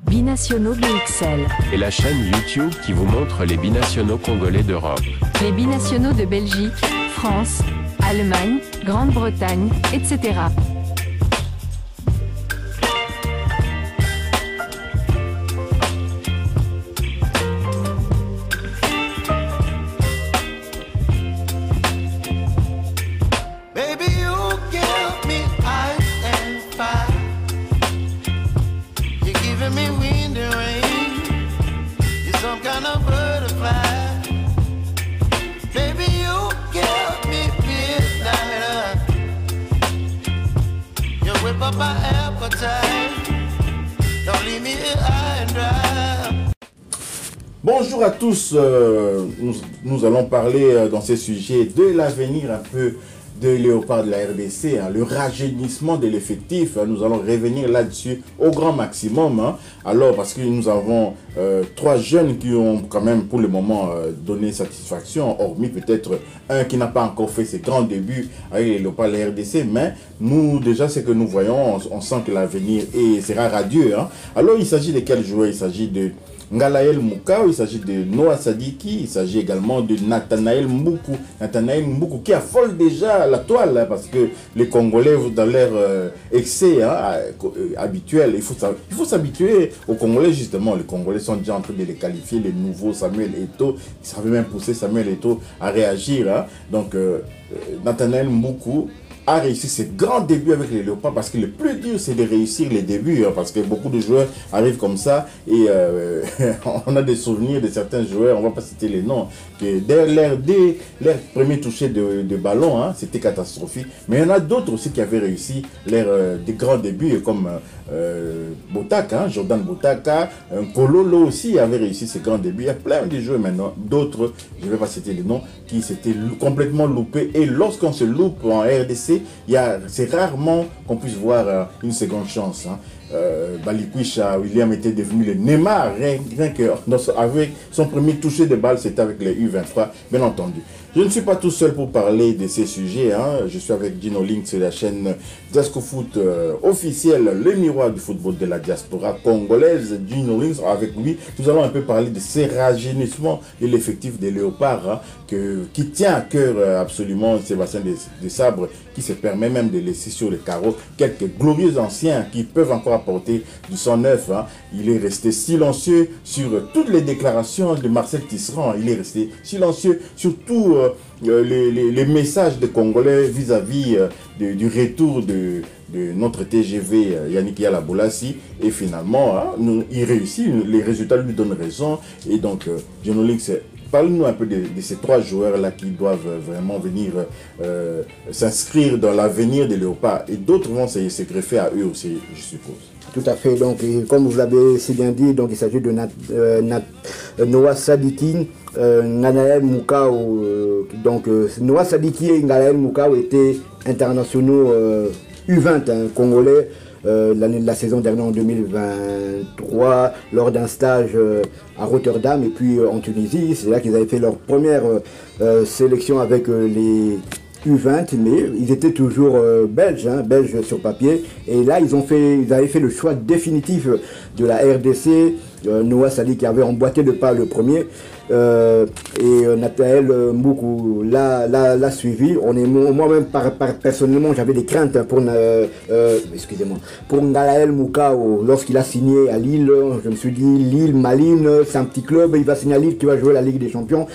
Binationaux BXL. Et la chaîne YouTube qui vous montre les binationaux congolais d'Europe. Les binationaux de Belgique, France, Allemagne, Grande-Bretagne, etc. Bonjour à tous, nous allons parler dans ces sujets de l'avenir un peu de Léopard de la RDC, le rajeunissement de l'effectif. Nous allons revenir là-dessus au grand maximum. Alors, parce que nous avons trois jeunes qui ont quand même pour le moment donné satisfaction, hormis peut-être un qui n'a pas encore fait ses grands débuts avec les Léopards de la RDC. Mais nous, déjà, ce que nous voyons, on sent que l'avenir sera radieux. Alors, il s'agit de quels joueurs? Il s'agit de Ngalael Moukao, il s'agit de Noah Sadiki, il s'agit également de Nathanaël Mboukou. Nathanaël Mboukou qui affole déjà la toile, parce que les Congolais, dans leur excès habituel, il faut s'habituer aux Congolais justement. Les Congolais sont déjà en train de les qualifier, les nouveaux Samuel Eto'o. Ça avait même poussé Samuel Eto'o à réagir. Donc Nathanaël Mboukou a réussi ses grands débuts avec les Léopards, parce que le plus dur c'est de réussir les débuts, parce que beaucoup de joueurs arrivent comme ça et on a des souvenirs de certains joueurs, on va pas citer les noms, que dès leur premier toucher de ballon, c'était catastrophique. Mais il y en a d'autres aussi qui avaient réussi des grands débuts, comme Botaka, Jordan Botaka, Kololo aussi avait réussi ses grands débuts. Il y a plein de joueurs maintenant, d'autres, je ne vais pas citer les noms, qui s'étaient complètement loupés. Et lorsqu'on se loupe en RDC, c'est rarement qu'on puisse voir une seconde chance. Balikwisha William était devenu le Neymar, rien que avec son premier toucher de balle, c'était avec les U23, bien entendu. Je ne suis pas tout seul pour parler de ces sujets. Je suis avec Gino Link sur la chaîne Diasco Foot officielle, le miroir du football de la diaspora congolaise. Gino Link, avec lui, nous allons un peu parler de ces rajeunissements de l'effectif des Léopards, qui tient à cœur absolument Sébastien de Sabre, qui se permet même de laisser sur le carreau quelques glorieux anciens qui peuvent encore apporter du sang neuf. Il est resté silencieux sur toutes les déclarations de Marcel Tisserand. Il est resté silencieux sur tout les messages des Congolais vis-à-vis du retour de notre TGV Yannick Yala Boulassi. Et finalement, il réussit, les résultats lui donnent raison. Et donc, Gino Link, parle-nous un peu de ces trois joueurs-là qui doivent vraiment venir s'inscrire dans l'avenir des Léopards. Et d'autres vont se greffer à eux aussi, je suppose. Tout à fait. Donc, comme vous l'avez si bien dit, donc il s'agit de Noah Sadiki, Ngalael Moukao. Donc, Noah Sadiki et Ngalael Moukao étaient internationaux U20 congolais la saison dernière en 2023 lors d'un stage à Rotterdam et puis en Tunisie. C'est là qu'ils avaient fait leur première sélection avec les U20, mais ils étaient toujours belges sur papier. Et là, ils avaient fait le choix définitif de la RDC. Noah Sali qui avait emboîté le pas le premier. Et Nathanaël Mboukou l'a suivi. Moi-même, personnellement, j'avais des craintes pour Ngalael Moukao lorsqu'il a signé à Lille. Je me suis dit, Lille, Malines, c'est un petit club, il va signer à Lille, qui va jouer la Ligue des Champions.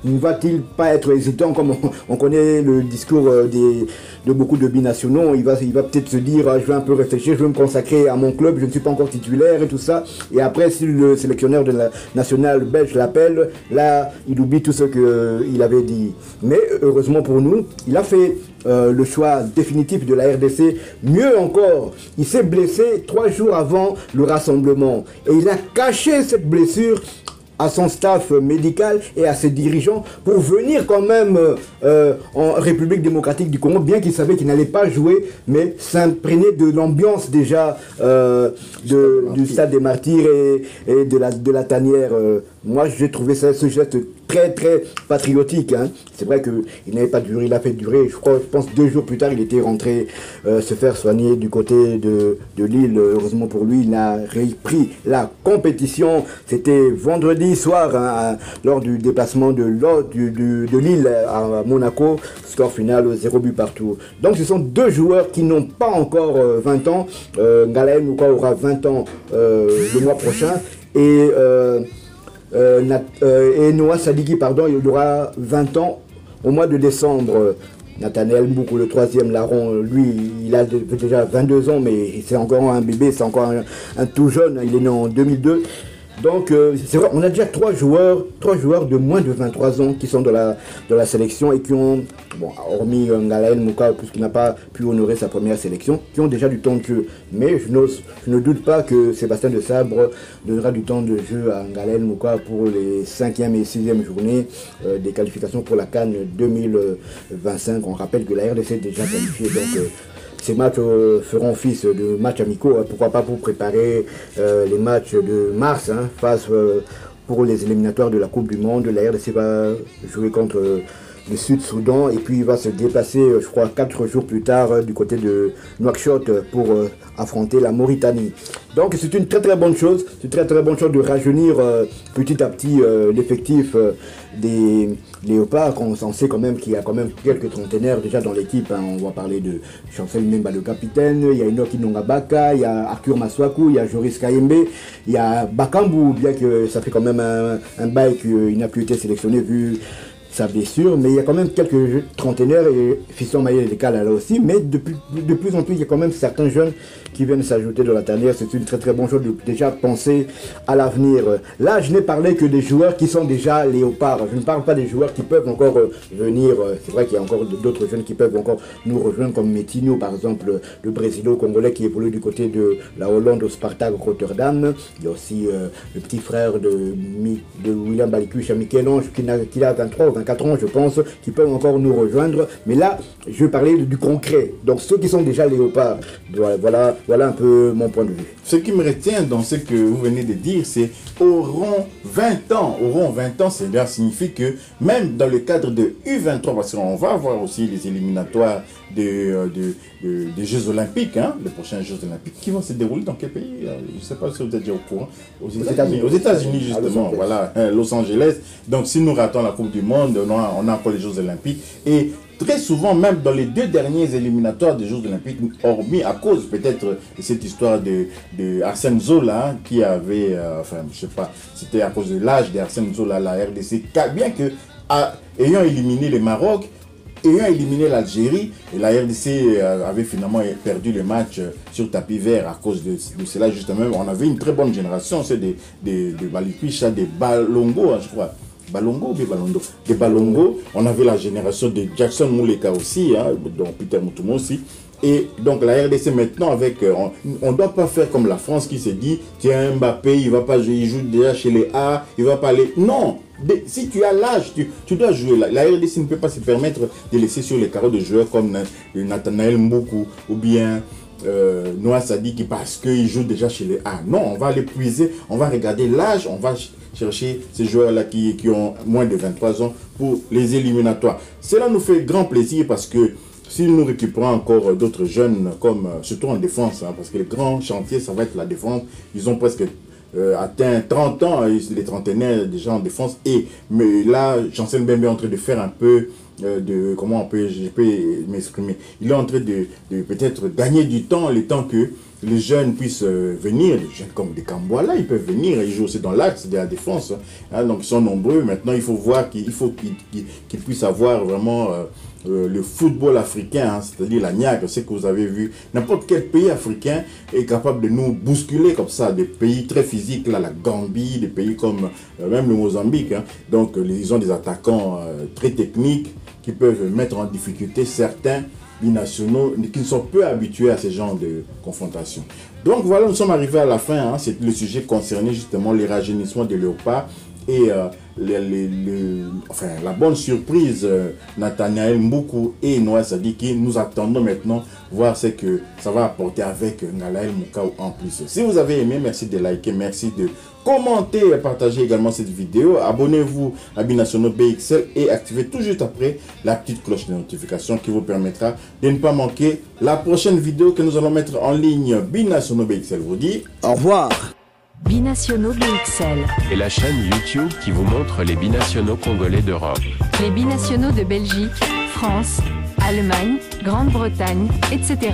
Ne va-t-il pas être hésitant, comme on connaît le discours de beaucoup de binationaux? Il va peut-être se dire, je vais un peu réfléchir, je vais me consacrer à mon club, je ne suis pas encore titulaire et tout ça. Et après, si le sélectionneur de la nationale belge l'appelle, là, il oublie tout ce qu'il avait dit. Mais heureusement pour nous, il a fait le choix définitif de la RDC. Mieux encore, il s'est blessé 3 jours avant le rassemblement. Et il a caché cette blessure à son staff médical et à ses dirigeants pour venir quand même en République démocratique du Congo, bien qu'il savait qu'il n'allait pas jouer, mais s'imprégner de l'ambiance déjà du stade des Martyrs et de la tanière. Moi, j'ai trouvé ce geste très patriotique. Hein. C'est vrai qu'il n'avait pas duré, il a fait durer, je pense 2 jours plus tard, il était rentré se faire soigner du côté de Lille. Heureusement pour lui, il a repris la compétition. C'était vendredi soir, hein, lors du déplacement de Lille à Monaco. Score final 0 but partout. Donc ce sont 2 joueurs qui n'ont pas encore 20 ans. Ngalael Mouka aura 20 ans le mois prochain. Et Noah Sadiki, pardon, il aura 20 ans au mois de décembre. Nathanaël Mboukou, le 3e larron, lui, il a déjà 22 ans, mais c'est encore un bébé, c'est encore un tout jeune, il est né en 2002. Donc, c'est vrai, on a déjà 3 joueurs de moins de 23 ans qui sont dans la sélection et qui ont, bon, hormis Ngalael Mouka, puisqu'il n'a pas pu honorer sa première sélection, qui ont déjà du temps de jeu. Mais je ne doute pas que Sébastien de Sabre donnera du temps de jeu à Ngalael Mouka pour les 5e et 6e journées des qualifications pour la CAN 2025. On rappelle que la RDC est déjà qualifiée, donc ces matchs feront office de matchs amicaux, hein, pourquoi pas pour préparer les matchs de mars, hein, face pour les éliminatoires de la Coupe du Monde. La RDC va jouer contre le Sud-Soudan et puis il va se déplacer, je crois, 4 jours plus tard du côté de Nouakchott pour affronter la Mauritanie. Donc c'est une très bonne chose, c'est une très bonne chose de rajeunir petit à petit l'effectif des Léopards. On sait quand même qu'il y a quand même quelques trentenaires déjà dans l'équipe, hein. On va parler de Chancel Memba, le capitaine, il y a Enoki Nongabaka, il y a Arthur Maswaku, il y a Joris Kayembe, il y a Bakambu, bien que ça fait quand même un bail qu'il n'a plus été sélectionné vu sa blessure, mais il y a quand même quelques trentenaires et Fiston Maïe les là aussi, mais de plus en plus il y a quand même certains jeunes qui viennent s'ajouter dans la tanière. C'est une très bonne chose de déjà penser à l'avenir. Là, je n'ai parlé que des joueurs qui sont déjà léopards. Je ne parle pas des joueurs qui peuvent encore venir. C'est vrai qu'il y a encore d'autres jeunes qui peuvent encore nous rejoindre, comme Metinho, par exemple, le Brésilo-Congolais qui évolue du côté de la Hollande au Spartak Rotterdam. Il y a aussi le petit frère de William Balikuch, Michel-Ange, qui a 23 ou 24 ans, je pense, qui peuvent encore nous rejoindre. Mais là, je vais parler du concret. Donc, ceux qui sont déjà léopards, voilà un peu mon point de vue. Ce qui me retient dans ce que vous venez de dire, c'est auront 20 ans. Auront 20 ans, cela signifie que même dans le cadre de U23, parce qu'on va avoir aussi les éliminatoires des Jeux Olympiques, hein, les prochains Jeux Olympiques, qui vont se dérouler dans quel pays? Je ne sais pas si vous êtes déjà au courant. Aux États-Unis, justement, voilà, Los Angeles. Donc, si nous ratons la Coupe du Monde, on a encore les Jeux Olympiques. Et très souvent, même dans les 2 derniers éliminatoires des Jeux Olympiques, hormis à cause peut-être de cette histoire de Arsène Zola, qui avait, enfin, je sais pas, c'était à cause de l'âge d'Arsène Zola, la RDC, bien que, ayant éliminé le Maroc, ayant éliminé l'Algérie, et la RDC avait finalement perdu le match sur tapis vert à cause de cela, justement. On avait une très bonne génération, c'est des Balikwisha, des Balongo, je crois. Balongo ou Balondo? Des Balongo. On avait la génération de Jackson Mouleka aussi, hein, dont Peter Moutouma aussi. Et donc la RDC maintenant, avec, on ne doit pas faire comme la France qui se dit, tiens, Mbappé, il va pas jouer, il joue déjà chez les A, il va pas aller. Non, si tu as l'âge, tu dois jouer. La RDC ne peut pas se permettre de laisser sur les carreaux de joueurs comme Nathanaël Mboukou ou bien Noah Sadiki parce qu'il joue déjà chez les A. Non, on va les puiser, on va regarder l'âge, on va chercher ces joueurs-là qui ont moins de 23 ans pour les éliminatoires. Cela nous fait grand plaisir parce que si nous récupérons encore d'autres jeunes, comme surtout en défense, hein, parce que le grand chantier, ça va être la défense. Ils ont presque atteint 30 ans, les trentenaires déjà en défense. Mais là, Chancel Mbembe est en train de faire un peu comment je peux m'exprimer. Il est en train de peut-être gagner du temps, le temps que les jeunes puissent venir, les jeunes comme des Kamboala, ils peuvent venir, ils jouent aussi dans l'axe de la défense, hein, donc ils sont nombreux. Maintenant, il faut voir qu'ils puissent avoir vraiment le football africain, hein, c'est-à-dire la niaque. C'est que vous avez vu, n'importe quel pays africain est capable de nous bousculer comme ça, des pays très physiques, là, la Gambie, des pays comme même le Mozambique, hein. Donc ils ont des attaquants très techniques qui peuvent mettre en difficulté certains binationaux qui ne sont peu habitués à ce genre de confrontation. Donc voilà, nous sommes arrivés à la fin, hein. C'est le sujet concernant justement les rajeunissements des léopards. et la bonne surprise, Nathanaël Mboukou et Noah Sadiki. Nous attendons maintenant voir ce que ça va apporter avec Ngalaël Moukao en plus. Si vous avez aimé, merci de liker, merci de commenter et partager également cette vidéo. Abonnez-vous à Binationaux BXL et activez tout juste après la petite cloche de notification qui vous permettra de ne pas manquer la prochaine vidéo que nous allons mettre en ligne. Binationaux BXL vous dit au revoir. Binationaux BXL. Et la chaîne YouTube qui vous montre les binationaux congolais d'Europe. Les binationaux de Belgique, France, Allemagne, Grande-Bretagne, etc.